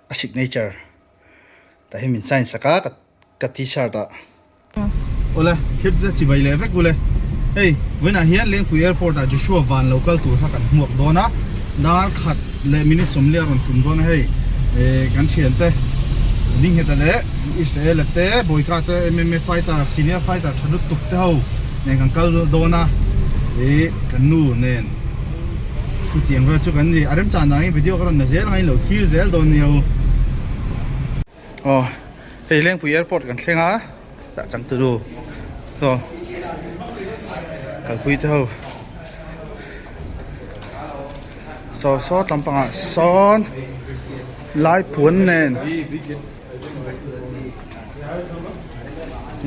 a signature ta hi min sign saka ka t-shirt a ole khit za chi bai le vek ule hey wena hian Lengpui Airport a Joshua van local tour ha kan huak dona dar khat le minute som le ron tum dona hey kan thian te ning heta le Israel te boyka te MMA fighter senior fighter thadut tuk te ho ne kan kal dona kan nu nen chu tiang va chu kan ni aram chan na video kan na zel ngai lo thil zel don ni ho hey Lengpui Airport kan thlenga ta chang tu do to kalpui te ho so tampanga son lai puan nen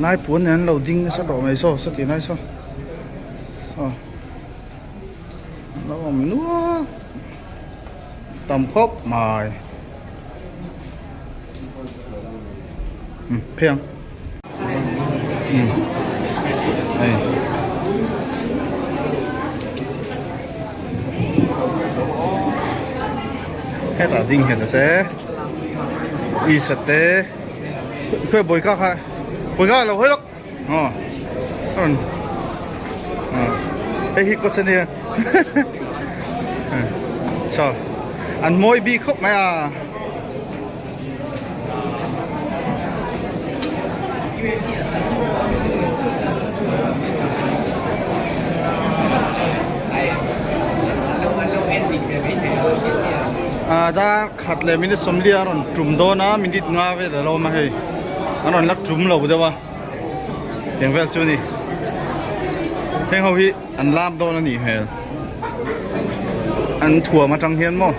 lai puan nen lo ding sa do mai so sa ki nai so nó mà nước tầm khóc mài phèn đây hết là đinh hết là thế y sạch thế khơi bồi cá hay bồi cá là hơi lắm còn đây hi có chân đi sao ăn môi bị khóc mày à đã khát lệ mình sống lia rồi trùm đó na mình đi ngã về là lâu mà hay anh rồi lắc trùm lâu được không tiếng vẹt chưa nè tiếng hậu hi anh làm đó là nhỉ hè anh thua mà trăng hiên mò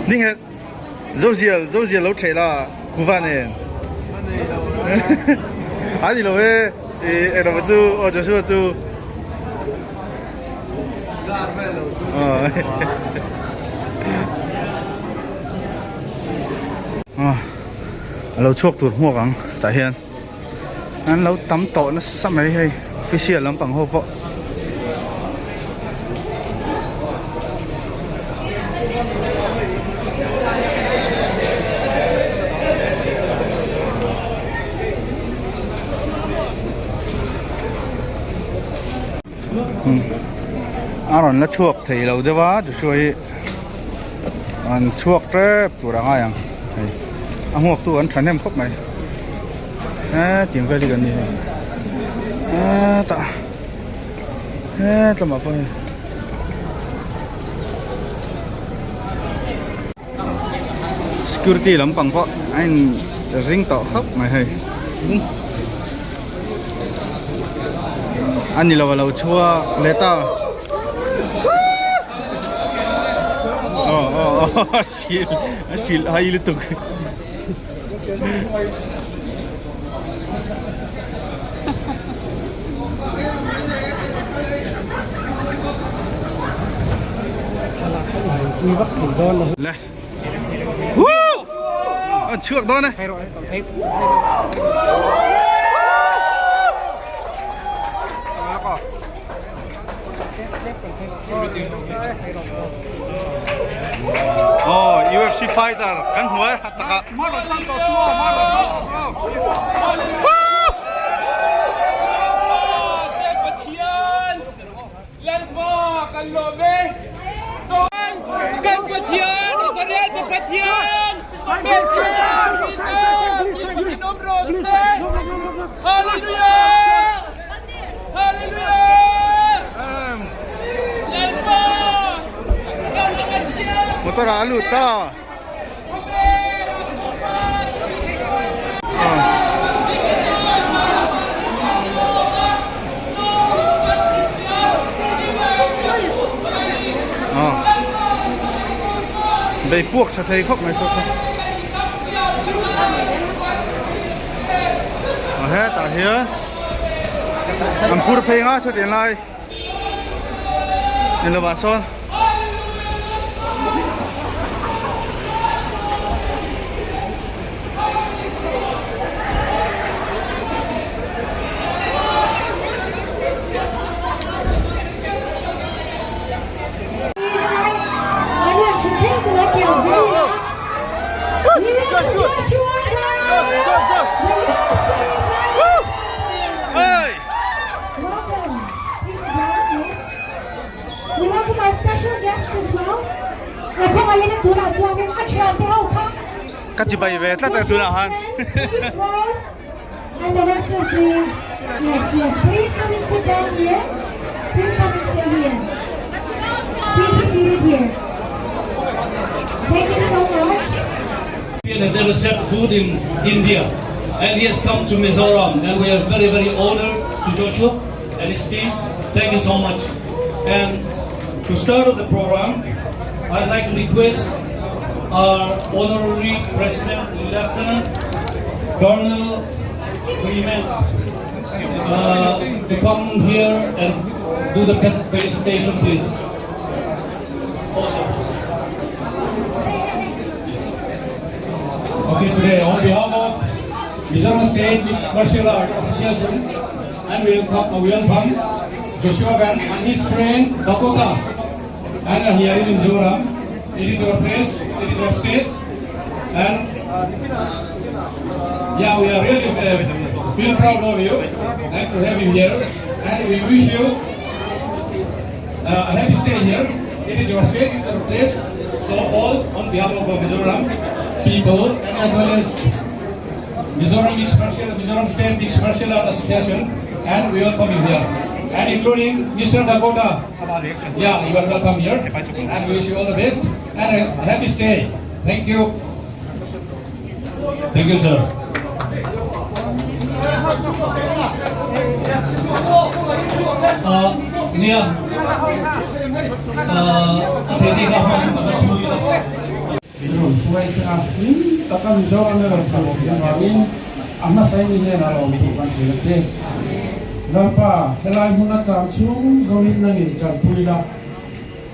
ninh hết dâu dìa lâu chạy là cú van này anh đi lâu về em đâu chú ở chỗ chú chú lâu chuộc tuột mua cẳng tại hiện anh lâu tắm tổ nó sắp mấy hay official lắm bằng hộp vợ rồi nó chuộc thì lâu đấy quá rồi xuôi anh chuộc thế tụi đang ai anh huộc tụi anh tránh em khóc mày tiếng về đi gần đi ta mà coi security lắm bằng vợ anh ring tỏ khóc mày hay anh đi lâu chua lê ta xịt hay liên tục đi vắt thử đơn rồi. Này. Trước đó này. UFC fighter kan huai hataka. Kempatian, Israel Kempatian, Hallelujah, Hallelujah, Lengpui, motor alu ta. Đây buộc cho thấy khóc này sao hết tại hiến làm phu phê ngã cho tiền lại nên là bà son Kachibai ve tla ta tuna han. Please roll, and the rest of the yes. Please come and sit down here. Please come and sit here. Please be seated here. Thank you so much. He has ever set foot in India, and he has come to Mizoram, and we are very, very honored to Joshua and his team. Thank you so much. And to start off the program, I'd like to request our honorary President, Lieutenant Colonel Clement, to come here and do the presentation, please. Also. Okay, today on behalf of Mizoram State Martial Art Association, and we welcome Joshua and his friend Dakota. And here in Mizoram, it is our place, it is our state, and yeah, we are really feel proud of you and to have you here, and we wish you a happy stay here. It is your state, it is our place. So all on behalf of Mizoram people, and as well as Mizoram State Mixed Martial Art Association, and we welcome you here, and including Mr. Dakota. Yeah, you are welcome here, and we wish you all the best and a happy stay. Thank you. Thank you, sir. Nia, pwede ka Minum suai senakin, takkan Mizoram merah sama yang lain. Amma saya ini nalar untuk bantuan cek. Kenapa? Helai munat camcung, zomin nangin campuri dah.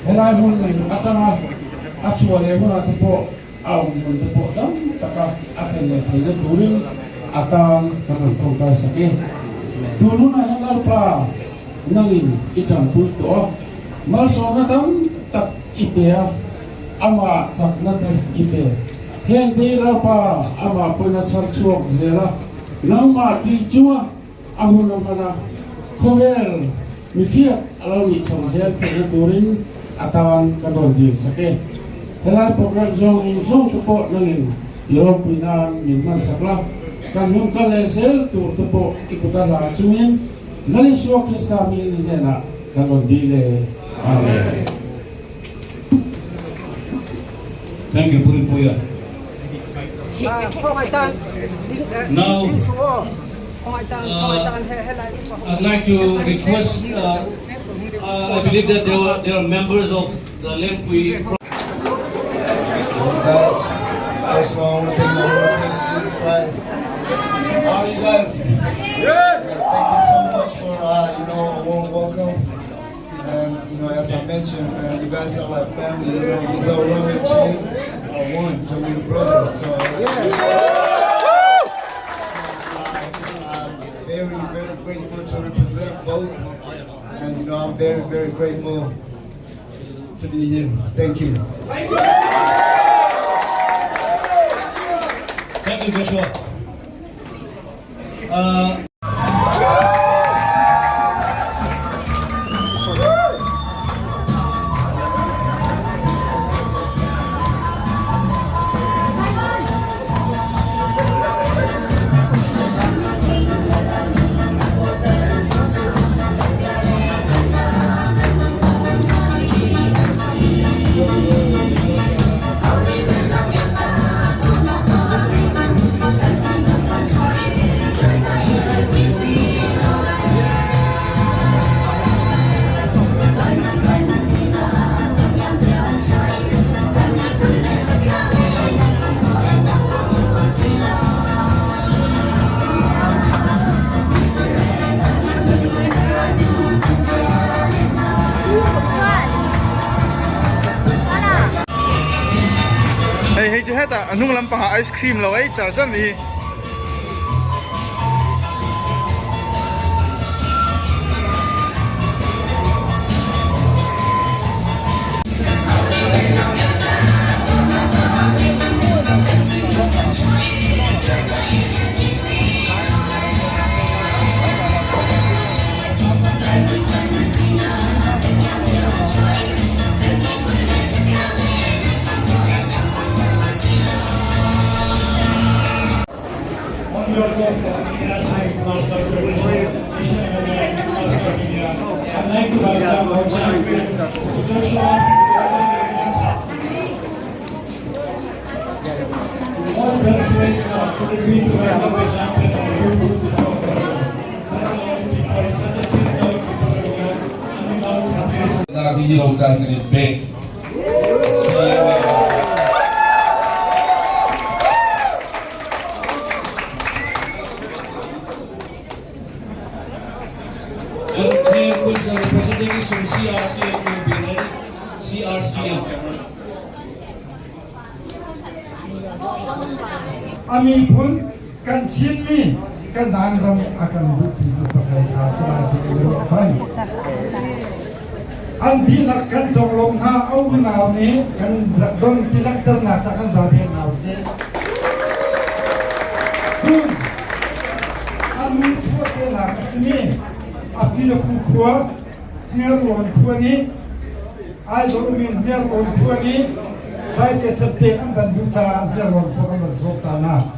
Helai mun nangin acama, acuan munat tepo, awam mun tepo dam, takkan asalnya tidak turun atau dengan kongkai sakit. Dulu nanya kenapa nangin ikan pulto, malsona dam tak ipea. Ama cakna ter ipe, heng tera pa ama puna charchuak zera, nama di cua, ahu nama kovel, mikir alawi charzel kebetulan atawan kador di sake, helai program zong tepo nangin, Europe pinan minman sakla, kan yung kalesel tur tepo ikutan lacuin, nali suak kistami ni dena kador di le, amen. Thank you, Pungkhawm. Now, I'd like to request, I believe that there are members of the Lengpui. Guys, first of all, I want to thank my Lord and Savior Jesus Christ. How are you guys? Thank you so much for a warm welcome. And as I mentioned, you guys are like family. Mizoram and Chain are one, so we're brothers. So I'm very, very grateful to represent both, and I'm very, very grateful to be here. Thank you. Thank you, Joshua. Hey, chú hết à? Nung làm bằng ice cream lâu ấy, chả chân gì. I'd like to welcome our champion, Mr. Joshua. All best players could agree to welcome the champion of the World Cup. Such a peaceful people, and without space. Nakikilautan ka ni Beck. And here was the representatives from CRCM will be ready. CRCM. Ami pun kan chin mi kan dan ram akan bukti itu pasal khasrat itu san. Andi lak kan jonglong ha au na ni kan don tilak ternak kan zabe na se. Sun. Ami suat na sini. Api lo kuwa tiar lon kuwa ni. Ai do min tiar lon kuwa ni. Saya seperti kan dan duca tiar lon kuwa kan zota na.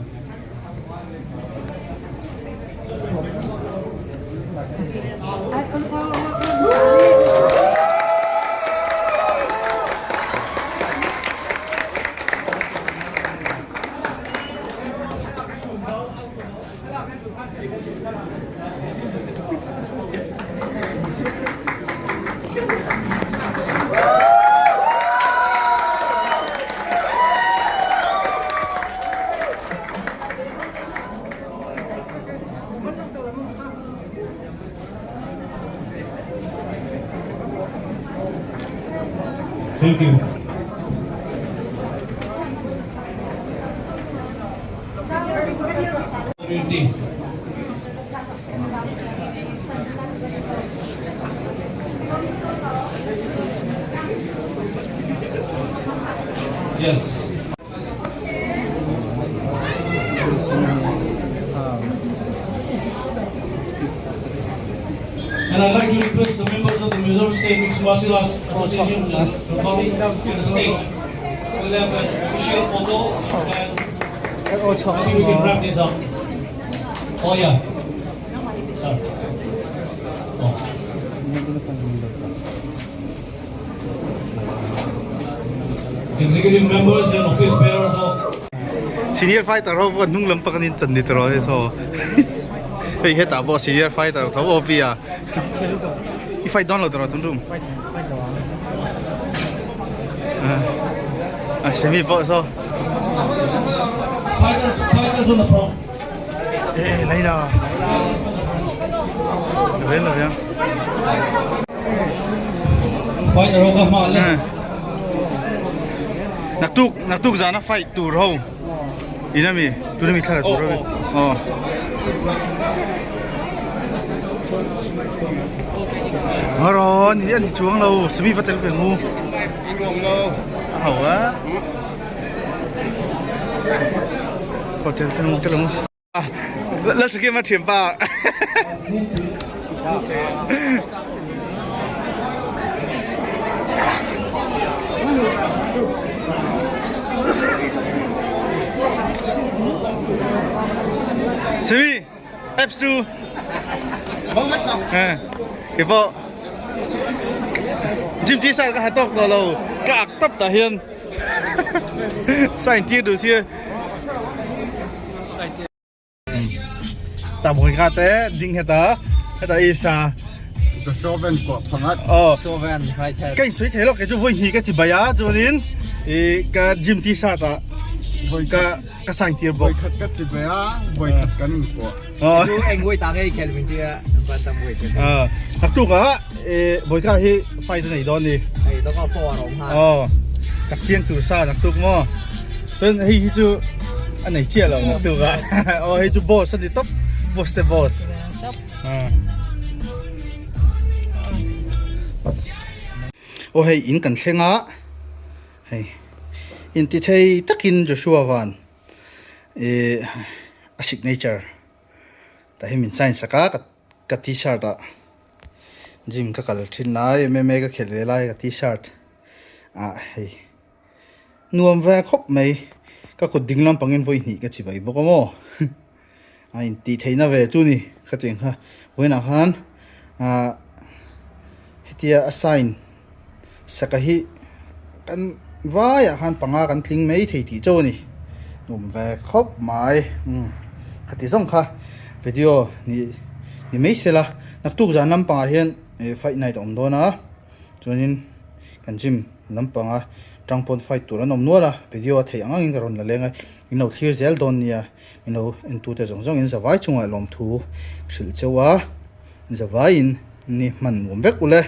Thank you. Community. Yes. And I'd like to request the members of the Mizoram State Mixed Martial Arts Association to come to the stage. We'll have an official photo and I think we can wrap this up. Oh yeah. Sorry. Oh. Executive members and office bearers of Senior fighter ho ko nung lampa kanin chan dito ro so. Hey heta bo senior fighter tho bo pia. If I download ro tum tum. Semi bo so. fighters on the front. Eh lai na. Ren lo ya. Fighter ho ka ma le. Naktuk zana fight tur ho. Inami mi thara tur ho. Oh. Haron ni ani chuang lo semi fatel pe ngu. Hawa. Hotel kan tel ngu. Ah, la chike ma thiam pa. Semi, apps tu. Ipo. Jim tí sao cái tóc lâu cạc tấp tả hiền. Sai tiết đồ xia. Ta mồi gà té đinh heta isa. The Sovereign Court Pangat. Sovereign right hand. Cái suy thế lo cái chỗ vui hi cái chỉ bài á chỗ nín. Cái Jim tí sao ta. Cái sai tiết bộ. Cái chỉ bé voi thật cái của. Chú anh vui tăng ấy khen mình chưa quan tâm vui cái. Hắc tu cả. Bồi cái hi fight chỗ này đón đi. Nó có phò rồi ha. Chắc chiang tu sa chắc tu mo. Nên hi chú anh này chia rồi tu cả. Hi chú boss đi top. Boss the boss. Hey in kan thenga. Hey. In ti thei takin Joshua van. A signature. Ta hi min sign saka ka t-shirt a. Gym ka kal thin nai me ka khel lai ka t-shirt. Hey. Nuam va khop mai ka ko dinglam pangin voi ni ka chi bai bo ko mo. in ti theina ve chu ni khating kha voina han hitia assign sakahi kan vaya han panga kan tling mei thei ti chaw ni num ve khop mai khati zong kha video ni mei sela nak tu jan lam panga hian fight night om dona chuanin kan gym lam panga tangpon fight tur an om nuala video thei angin karon la lenga ino thlir zel don nia ino entu te zong in zawai chunga lom thu hril chewa zawai in ni man mum vek ule